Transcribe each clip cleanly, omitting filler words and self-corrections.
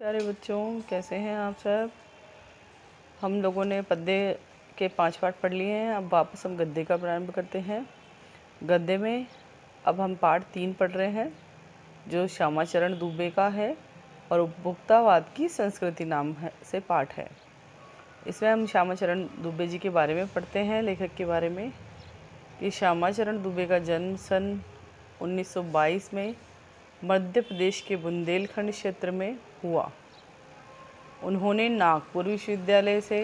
प्यारे बच्चों, कैसे हैं आप सब। हम लोगों ने पद्य के 5 पाठ पढ़ लिए हैं। अब वापस हम गद्य का प्रारंभ करते हैं। गद्य में अब हम पाठ 3 पढ़ रहे हैं, जो श्यामाचरण दुबे का है और उपभोक्तावाद की संस्कृति नाम से पाठ है। इसमें हम श्यामाचरण दुबे जी के बारे में पढ़ते हैं, लेखक के बारे में। कि श्यामाचरण दुबे का जन्म सन 1922 में मध्य प्रदेश के बुंदेलखंड क्षेत्र में हुआ। उन्होंने नागपुर विश्वविद्यालय से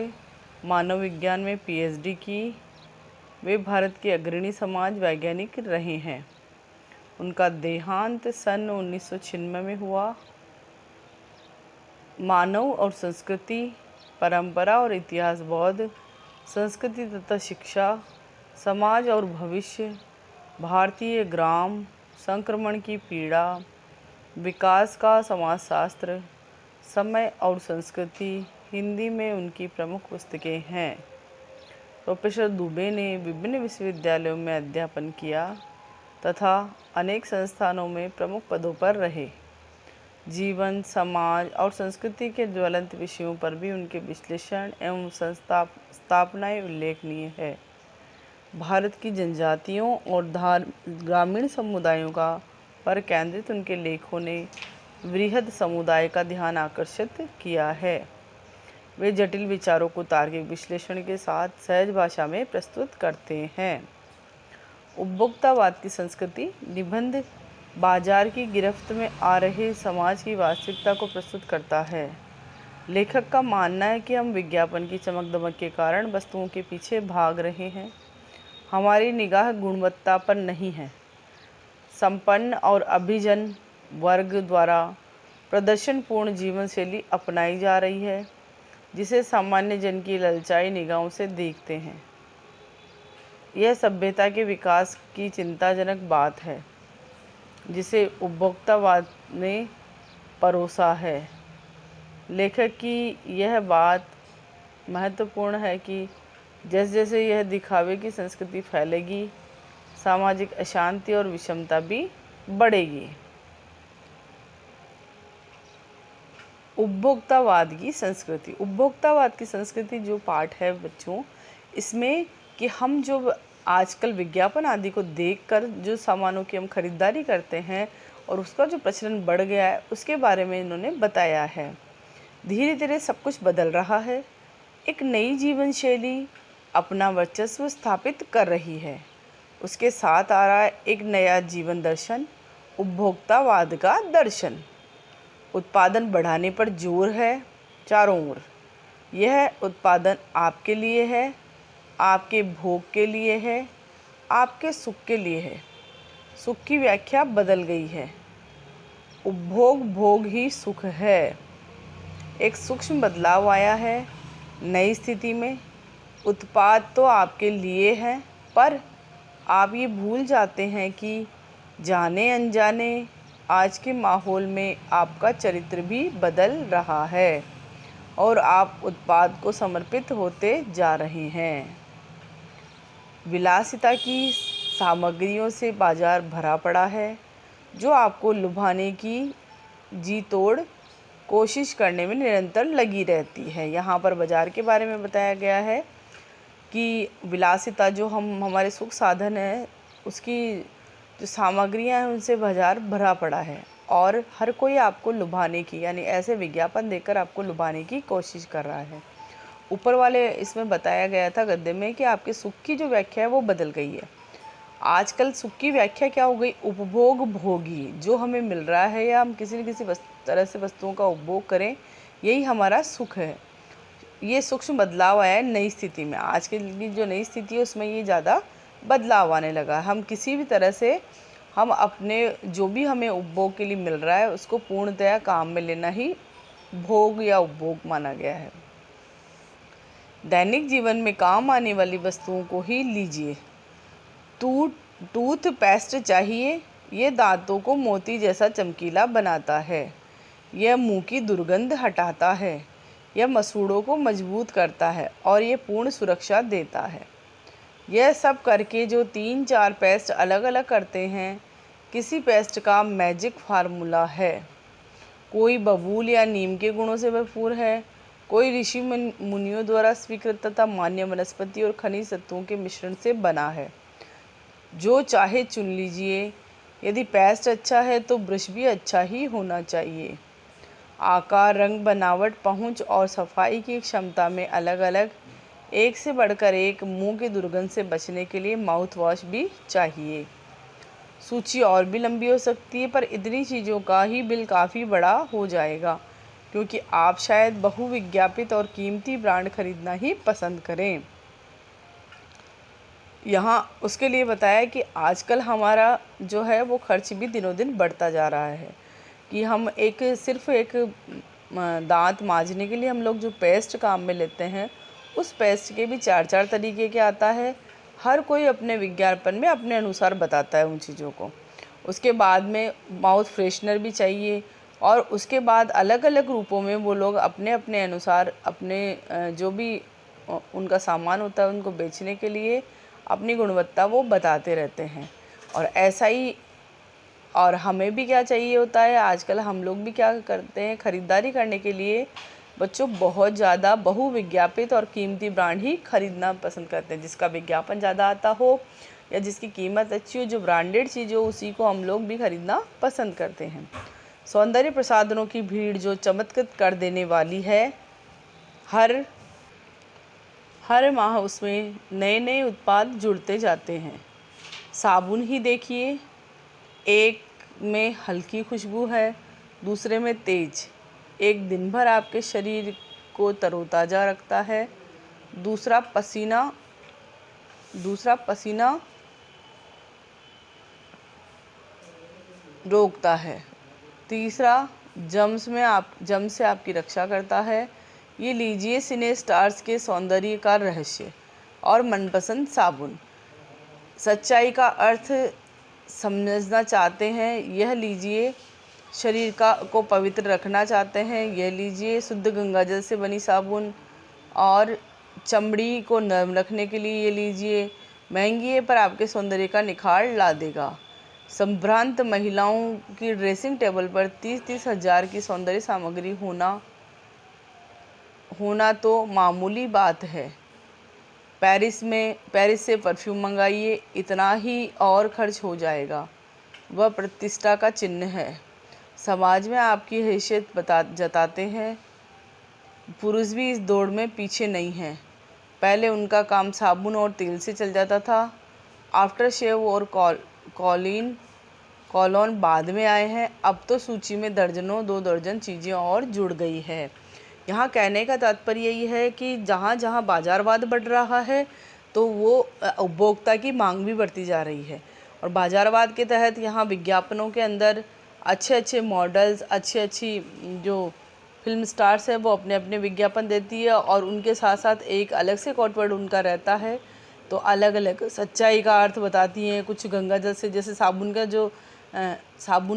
मानव विज्ञान में पीएचडी की। वे भारत के अग्रणी समाज वैज्ञानिक रहे हैं। उनका देहांत सन 1996 में हुआ। मानव और संस्कृति, परंपरा और इतिहास, बौद्ध संस्कृति तथा शिक्षा, समाज और भविष्य, भारतीय ग्राम, संक्रमण की पीड़ा, विकास का समाजशास्त्र, समय और संस्कृति, हिंदी में उनकी प्रमुख पुस्तकें हैं। प्रोफेसर दुबे ने विभिन्न विश्वविद्यालयों में अध्यापन किया तथा अनेक संस्थानों में प्रमुख पदों पर रहे। जीवन, समाज और संस्कृति के ज्वलंत विषयों पर भी उनके विश्लेषण एवं स्थापनाएं उल्लेखनीय है। भारत की जनजातियों और ग्रामीण समुदायों का पर केंद्रित उनके लेखों ने वृहद समुदाय का ध्यान आकर्षित किया है। वे जटिल विचारों को तार्किक विश्लेषण के साथ सहज भाषा में प्रस्तुत करते हैं। उपभोक्तावाद की संस्कृति निबंध बाजार की गिरफ्त में आ रहे समाज की वास्तविकता को प्रस्तुत करता है। लेखक का मानना है कि हम विज्ञापन की चमक दमक के कारण वस्तुओं के पीछे भाग रहे हैं। हमारी निगाह गुणवत्ता पर नहीं है। संपन्न और अभिजन वर्ग द्वारा प्रदर्शनपूर्ण जीवन शैली अपनाई जा रही है, जिसे सामान्य जन की ललचाई निगाहों से देखते हैं। यह सभ्यता के विकास की चिंताजनक बात है, जिसे उपभोक्तावाद ने परोसा है। लेखक की यह बात महत्वपूर्ण है कि जैसे जैसे यह दिखावे की संस्कृति फैलेगी, सामाजिक अशांति और विषमता भी बढ़ेगी। उपभोक्तावाद की संस्कृति। उपभोक्तावाद की संस्कृति जो पाठ है बच्चों, इसमें कि हम जो आजकल विज्ञापन आदि को देखकर जो सामानों की हम खरीदारी करते हैं और उसका जो प्रचलन बढ़ गया है, उसके बारे में इन्होंने बताया है। धीरे धीरे सब कुछ बदल रहा है। एक नई जीवन शैली अपना वर्चस्व स्थापित कर रही है। उसके साथ आ रहा है एक नया जीवन दर्शन, उपभोक्तावाद का दर्शन। उत्पादन बढ़ाने पर जोर है चारों ओर। यह उत्पादन आपके लिए है, आपके भोग के लिए है, आपके सुख के लिए है। सुख की व्याख्या बदल गई है। उपभोग भोग ही सुख है। एक सूक्ष्म बदलाव आया है नई स्थिति में। उत्पाद तो आपके लिए है, पर आप ये भूल जाते हैं कि जाने अनजाने आज के माहौल में आपका चरित्र भी बदल रहा है और आप उत्पाद को समर्पित होते जा रहे हैं। विलासिता की सामग्रियों से बाजार भरा पड़ा है, जो आपको लुभाने की जी तोड़ कोशिश करने में निरंतर लगी रहती है। यहाँ पर बाजार के बारे में बताया गया है कि विलासिता जो हमारे सुख साधन है, उसकी जो सामग्रियाँ हैं उनसे बाजार भरा पड़ा है और हर कोई आपको लुभाने की, यानी ऐसे विज्ञापन देकर आपको लुभाने की कोशिश कर रहा है। ऊपर वाले इसमें बताया गया था गद्य में कि आपके सुख की जो व्याख्या है वो बदल गई है। आजकल सुख की व्याख्या क्या हो गई? उपभोग भोगी। जो हमें मिल रहा है या हम किसी न किसी तरह से वस्तुओं का उपभोग करें, यही हमारा सुख है। ये सूक्ष्म बदलाव आया है नई स्थिति में। आज की जो नई स्थिति है उसमें ये ज़्यादा बदलाव आने लगा। हम किसी भी तरह से हम अपने जो भी हमें उपभोग के लिए मिल रहा है उसको पूर्णतया काम में लेना ही भोग या उपभोग माना गया है। दैनिक जीवन में काम आने वाली वस्तुओं को ही लीजिए। टूथपेस्ट चाहिए, ये दांतों को मोती जैसा चमकीला बनाता है। यह मुंह की दुर्गंध हटाता है। यह मसूड़ों को मजबूत करता है और ये पूर्ण सुरक्षा देता है। यह सब करके जो 3-4 पेस्ट अलग अलग करते हैं, किसी पेस्ट का मैजिक फार्मूला है। कोई बबूल या नीम के गुणों से भरपूर है, कोई ऋषि मुनियों द्वारा स्वीकृत तथा मान्य वनस्पति और खनिज तत्वों के मिश्रण से बना है। जो चाहे चुन लीजिए। यदि पेस्ट अच्छा है तो ब्रश भी अच्छा ही होना चाहिए। आकार, रंग, बनावट, पहुंच और सफाई की क्षमता में अलग अलग, एक से बढ़कर एक मुंह की दुर्गंध से बचने के लिए माउथ वॉश भी चाहिए। सूची और भी लंबी हो सकती है, पर इतनी चीज़ों का ही बिल काफ़ी बड़ा हो जाएगा, क्योंकि आप शायद बहुविज्ञापित और कीमती ब्रांड खरीदना ही पसंद करें। यहाँ उसके लिए बताया कि आजकल हमारा जो है वो खर्च भी दिनों दिन बढ़ता जा रहा है, कि हम सिर्फ एक दांत मांजने के लिए हम लोग जो पेस्ट काम में लेते हैं, उस पेस्ट के भी 4-4 तरीके के आता है। हर कोई अपने विज्ञापन में अपने अनुसार बताता है उन चीज़ों को। उसके बाद में माउथ फ्रेशनर भी चाहिए, और उसके बाद अलग अलग रूपों में वो लोग अपने अपने अनुसार अपने जो भी उनका सामान होता है उनको बेचने के लिए अपनी गुणवत्ता वो बताते रहते हैं। और ऐसा ही और हमें भी क्या चाहिए होता है, आजकल हम लोग भी क्या करते हैं, ख़रीदारी करने के लिए बच्चों बहुत ज़्यादा बहुविज्ञापित और कीमती ब्रांड ही खरीदना पसंद करते हैं। जिसका विज्ञापन ज़्यादा आता हो या जिसकी कीमत अच्छी हो, जो ब्रांडेड चीज़ हो, उसी को हम लोग भी खरीदना पसंद करते हैं। सौंदर्य प्रसाधनों की भीड़ जो चमत्कृत कर देने वाली है, हर माह उसमें नए नए उत्पाद जुड़ते जाते हैं। साबुन ही देखिए, एक में हल्की खुशबू है, दूसरे में तेज। एक दिन भर आपके शरीर को तरोताज़ा रखता है, दूसरा पसीना रोकता है, तीसरा जम्स से आपकी रक्षा करता है। ये लीजिए सिने स्टार्स के सौंदर्य का रहस्य और मनपसंद साबुन। सच्चाई का अर्थ समझना चाहते हैं, यह लीजिए। शरीर को पवित्र रखना चाहते हैं, यह लीजिए। शुद्ध गंगाजल से बनी साबुन। और चमड़ी को नरम रखने के लिए ये लीजिए। महंगी है पर आपके सौंदर्य का निखार ला देगा। संभ्रांत महिलाओं की ड्रेसिंग टेबल पर 30-30 हज़ार की सौंदर्य सामग्री होना तो मामूली बात है। पेरिस से परफ्यूम मंगाइए, इतना ही और खर्च हो जाएगा। वह प्रतिष्ठा का चिन्ह है, समाज में आपकी हैसियत जताते हैं। पुरुष भी इस दौड़ में पीछे नहीं हैं। पहले उनका काम साबुन और तेल से चल जाता था, आफ्टर शेव और कॉलोन बाद में आए हैं। अब तो सूची में दर्जनों 2 दर्जन चीज़ें और जुड़ गई है। यहाँ कहने का तात्पर्य यही है कि जहाँ जहाँ बाजारवाद बढ़ रहा है, तो वो उपभोक्ता की मांग भी बढ़ती जा रही है। और बाजारवाद के तहत यहाँ विज्ञापनों के अंदर अच्छे अच्छे मॉडल्स, अच्छी जो फिल्म स्टार्स है, वो अपने अपने विज्ञापन देती है, और उनके साथ साथ एक अलग से कोटवर्ड उनका रहता है। तो अलग अलग सच्चाई का अर्थ बताती हैं। कुछ गंगाजल से, जैसे साबुन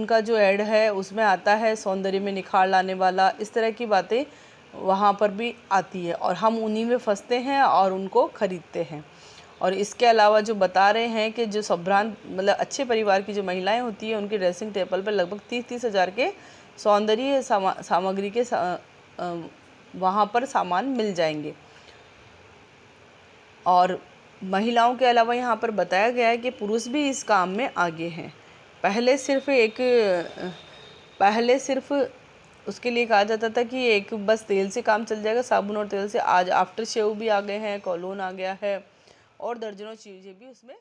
का जो ऐड है उसमें आता है सौंदर्य में निखार लाने वाला, इस तरह की बातें वहाँ पर भी आती है, और हम उन्हीं में फंसते हैं और उनको ख़रीदते हैं। और इसके अलावा जो बता रहे हैं कि जो संभ्रांत मतलब अच्छे परिवार की जो महिलाएं होती हैं, उनकी ड्रेसिंग टेबल पर लगभग 30-30 हज़ार के सौंदर्य सामग्री के वहाँ पर सामान मिल जाएंगे। और महिलाओं के अलावा यहाँ पर बताया गया है कि पुरुष भी इस काम में आगे हैं। पहले सिर्फ उसके लिए कहा जाता था कि एक बस तेल से काम चल जाएगा, साबुन और तेल से। आज आफ्टर शेव भी आ गए हैं, कॉलोन आ गया है, और दर्जनों चीज़ें भी उसमें